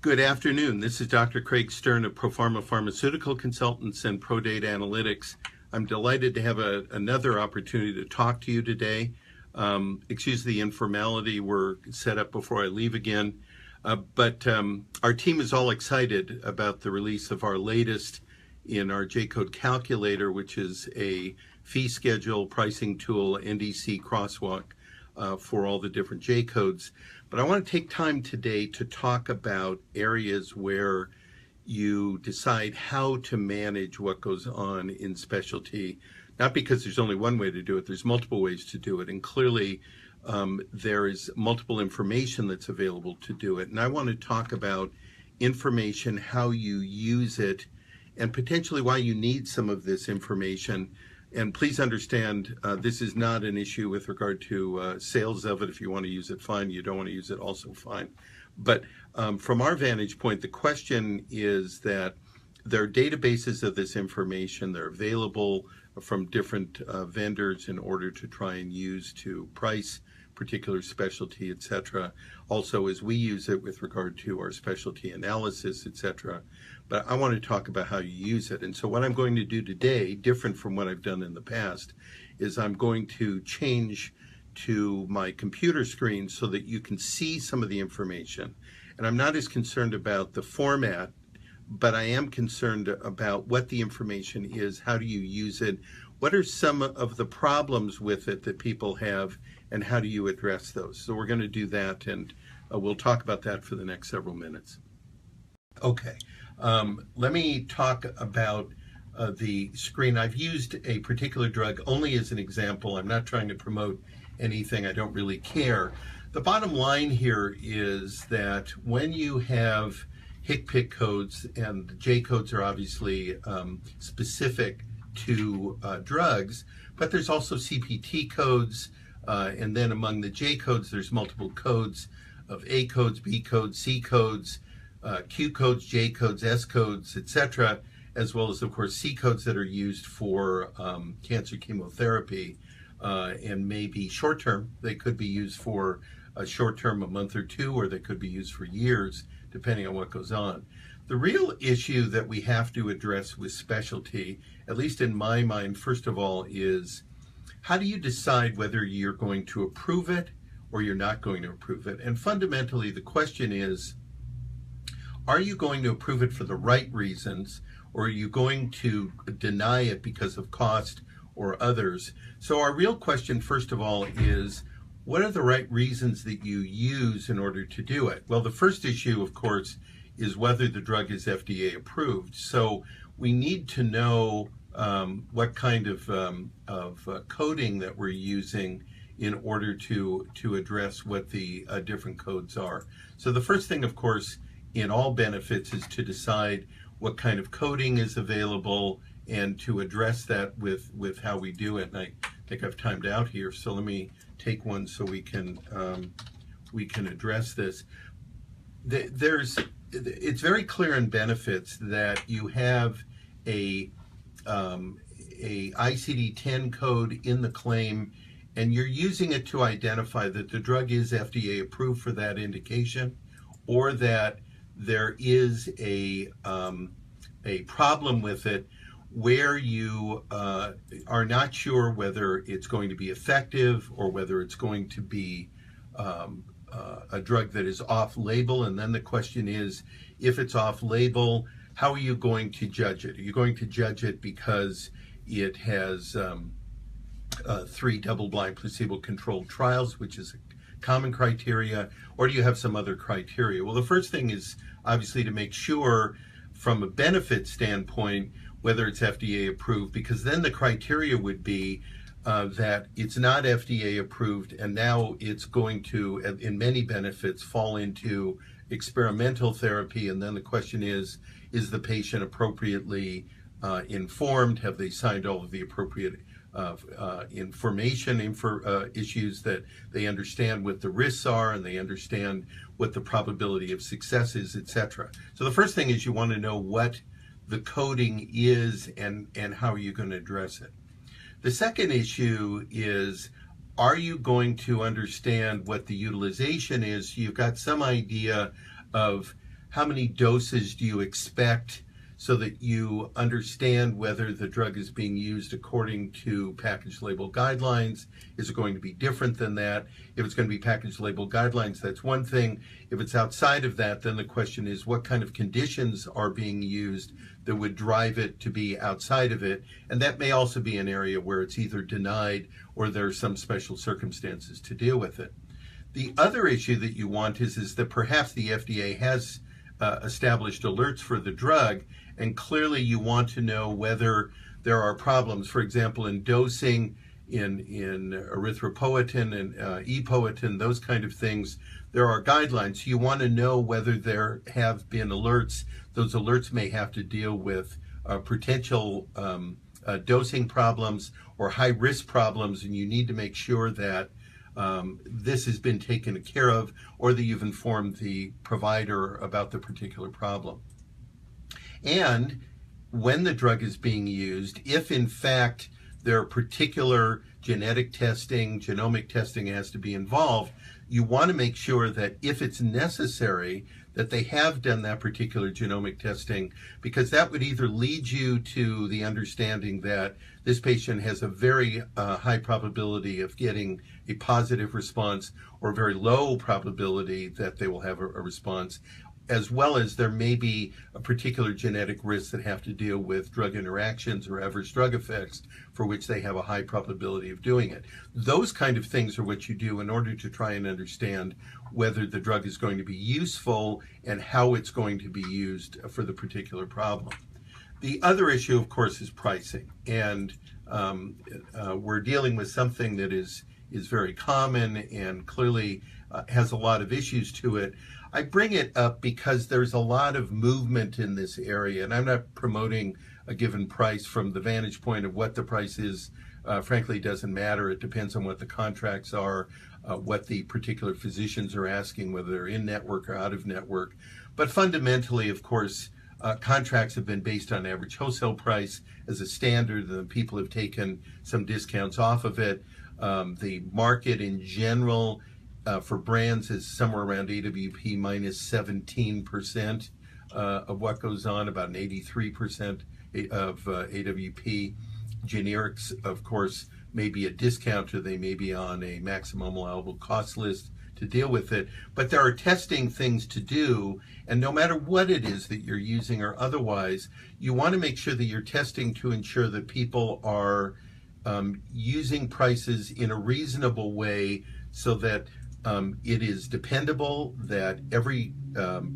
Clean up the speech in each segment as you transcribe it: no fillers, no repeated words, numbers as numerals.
Good afternoon. This is Dr. Craig Stern of Pharma Pharmaceutical Consultants and ProData Analytics. I'm delighted to have another opportunity to talk to you today. Excuse the informality, we're set up before I leave again. But our team is all excited about the release of our latest in our J-code calculator, which is a fee schedule pricing tool, NDC crosswalk for all the different J-codes. But I want to take time today to talk about areas where you decide how to manage what goes on in specialty, not because there's only one way to do it, there's multiple ways to do it. And clearly there is multiple information that's available to do it. And I want to talk about information, how you use it, and potentially why you need some of this information. And please understand, this is not an issue with regard to sales of it. If you want to use it, fine. You don't want to use it, also fine. But from our vantage point, the question is that there are databases of this information. They're available from different vendors in order to try and use to price particular specialty, etc. Also, as we use it with regard to our specialty analysis, etc. But I want to talk about how you use it. And so what I'm going to do today, different from what I've done in the past, is I'm going to change to my computer screen so that you can see some of the information. And I'm not as concerned about the format, but I am concerned about what the information is, how do you use it, what are some of the problems with it that people have, and how do you address those? So we're going to do that, and we'll talk about that for the next several minutes. Okay, let me talk about the screen. I've used a particular drug only as an example. I'm not trying to promote anything. I don't really care. The bottom line here is that when you have HCPCS codes, and the J codes are obviously specific to drugs, but there's also CPT codes, and then among the J codes there's multiple codes of A codes, B codes, C codes, Q codes, J codes, S codes, etc., as well as of course C codes that are used for cancer chemotherapy, and maybe short term. They could be used for a short term, a month or two, or they could be used for years depending on what goes on. The real issue that we have to address with specialty, at least in my mind, first of all, is how do you decide whether you're going to approve it or you're not going to approve it? And fundamentally, the question is, are you going to approve it for the right reasons, or are you going to deny it because of cost or others? So our real question, first of all, is what are the right reasons that you use in order to do it? Well, the first issue, of course, is whether the drug is FDA approved. So we need to know what kind of coding that we're using in order to address what the different codes are. So the first thing, of course, in all benefits is to decide what kind of coding is available and to address that with how we do it. And I think I've timed out here, so let me take one so we can address this. It's very clear in benefits that you have a ICD-10 code in the claim, and you're using it to identify that the drug is FDA approved for that indication, or that there is a problem with it where you are not sure whether it's going to be effective or whether it's going to be a drug that is off-label. And then the question is, if it's off-label, how are you going to judge it? Are you going to judge it because it has 3 double-blind placebo-controlled trials, which is a common criteria, or do you have some other criteria? Well, the first thing is obviously to make sure from a benefit standpoint whether it's FDA approved, because then the criteria would be that it's not FDA approved, and now it's going to, in many benefits, fall into experimental therapy. And then the question is the patient appropriately informed? Have they signed all of the appropriate information issues, that they understand what the risks are and they understand what the probability of success is, etc. So the first thing is you want to know what the coding is and how are you going to address it. The second issue is, are you going to understand what the utilization is? You've got some idea of how many doses do you expect, so that you understand whether the drug is being used according to package label guidelines. Is it going to be different than that? If it's going to be package label guidelines, that's one thing. If it's outside of that, then the question is what kind of conditions are being used that would drive it to be outside of it. And that may also be an area where it's either denied or there are some special circumstances to deal with it. The other issue that you want is that perhaps the FDA has established alerts for the drug, and clearly you want to know whether there are problems, for example, in dosing, in erythropoietin and epoetin, those kind of things. There are guidelines. You want to know whether there have been alerts. Those alerts may have to deal with potential dosing problems or high-risk problems, and you need to make sure that this has been taken care of, or that you've informed the provider about the particular problem. And when the drug is being used, if in fact there are particular genetic testing, genomic testing has to be involved, you want to make sure that if it's necessary, that they have done that particular genomic testing, because that would either lead you to the understanding that this patient has a very high probability of getting a positive response, or a very low probability that they will have a response, as well as there may be a particular genetic risk that have to deal with drug interactions or adverse drug effects for which they have a high probability of doing it. Those kind of things are what you do in order to try and understand whether the drug is going to be useful and how it's going to be used for the particular problem. The other issue, of course, is pricing. And we're dealing with something that is very common and clearly has a lot of issues to it. I bring it up because there's a lot of movement in this area, and I'm not promoting a given price from the vantage point of what the price is. Frankly, it doesn't matter. It depends on what the contracts are, what the particular physicians are asking, whether they're in network or out of network. But fundamentally, of course, contracts have been based on average wholesale price as a standard, and people have taken some discounts off of it. The market in general for brands is somewhere around AWP minus 17% of what goes on, about an 83% of AWP. Generics, of course, may be a discounter. They may be on a maximum allowable cost list to deal with it. But there are testing things to do, and no matter what it is that you're using or otherwise, you want to make sure that you're testing to ensure that people are using prices in a reasonable way, so that it is dependable, that every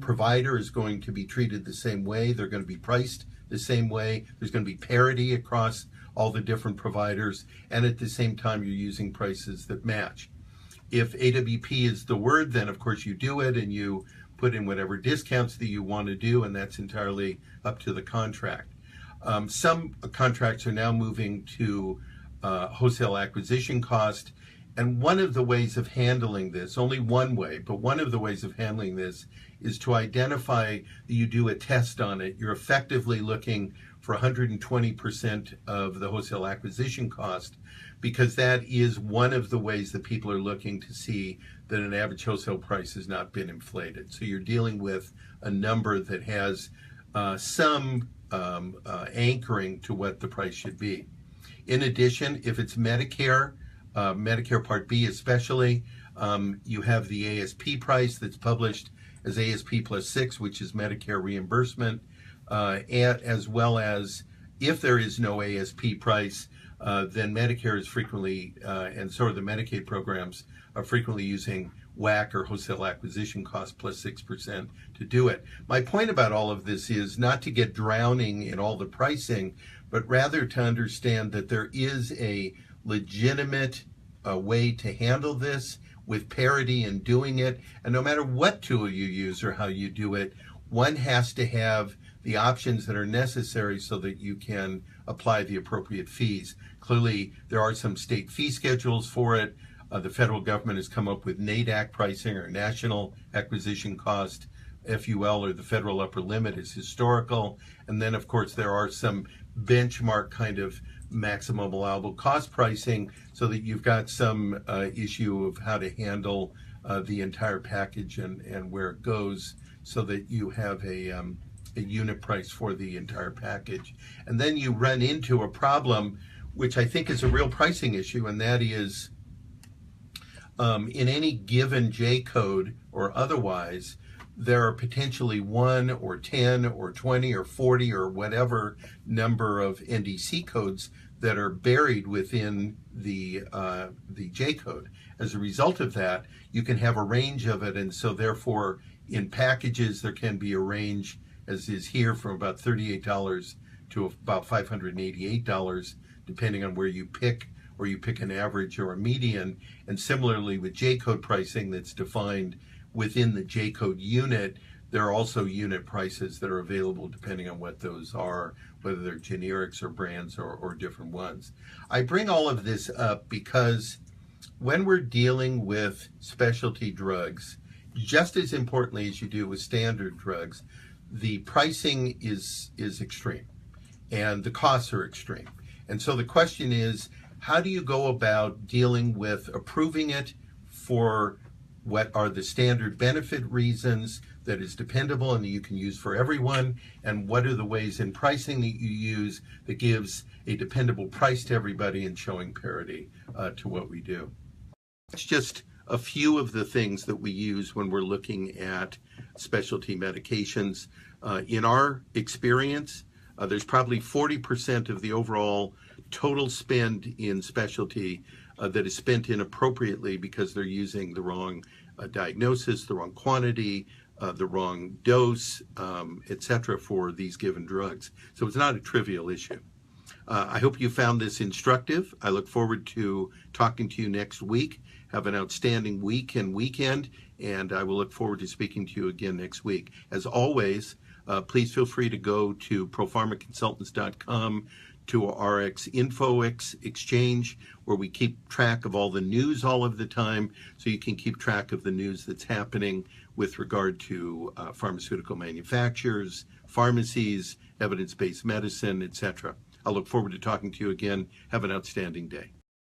provider is going to be treated the same way. They're going to be priced the same way. There's going to be parity across all the different providers, and at the same time you're using prices that match. If AWP is the word, then of course you do it and you put in whatever discounts that you want to do, and that's entirely up to the contract. Some contracts are now moving to wholesale acquisition cost, and one of the ways of handling this, only one way, but one of the ways of handling this is to identify that you do a test on it. You're effectively looking for 120% of the wholesale acquisition cost, because that is one of the ways that people are looking to see that an average wholesale price has not been inflated. So you're dealing with a number that has some anchoring to what the price should be. In addition, if it's Medicare, Medicare Part B especially, you have the ASP price that's published as ASP plus 6, which is Medicare reimbursement, as well as if there is no ASP price, then Medicare is frequently, and so are the Medicaid programs, are frequently using WAC or wholesale acquisition cost plus 6% to do it. My point about all of this is not to get drowning in all the pricing, but rather to understand that there is a legitimate way to handle this with parity in doing it. And no matter what tool you use or how you do it, one has to have the options that are necessary so that you can apply the appropriate fees. Clearly, there are some state fee schedules for it. The federal government has come up with NADAC pricing, or National Acquisition Cost. FUL, or the federal upper limit, is historical. And then, of course, there are some benchmark kind of maximum allowable cost pricing, so that you've got some issue of how to handle the entire package and where it goes, so that you have a unit price for the entire package. And then you run into a problem, which I think is a real pricing issue, and that is in any given J code or otherwise, there are potentially 1 or 10 or 20 or 40 or whatever number of NDC codes that are buried within the J code. As a result of that, you can have a range of it, and so therefore in packages there can be a range, as is here, from about $38 to about $588, depending on where you pick, or you pick an average or a median. And similarly with J code pricing that's defined within the J code unit, there are also unit prices that are available depending on what those are, whether they're generics or brands or different ones. I bring all of this up because when we're dealing with specialty drugs, just as importantly as you do with standard drugs, the pricing is extreme and the costs are extreme. And so the question is, how do you go about dealing with approving it for what are the standard benefit reasons that is dependable and that you can use for everyone, and what are the ways in pricing that you use that gives a dependable price to everybody and showing parity to what we do. It's just a few of the things that we use when we're looking at specialty medications. In our experience, there's probably 40% of the overall total spend in specialty that is spent inappropriately because they're using the wrong diagnosis, the wrong quantity, the wrong dose, etc. for these given drugs. So it's not a trivial issue. I hope you found this instructive. I look forward to talking to you next week. Have an outstanding week and weekend, and I will look forward to speaking to you again next week. As always, please feel free to go to ProPharmaConsultants.com, to our RX Info exchange, where we keep track of all the news all of the time, so you can keep track of the news that's happening with regard to pharmaceutical manufacturers, pharmacies, evidence-based medicine, etc. I'll look forward to talking to you again. Have an outstanding day.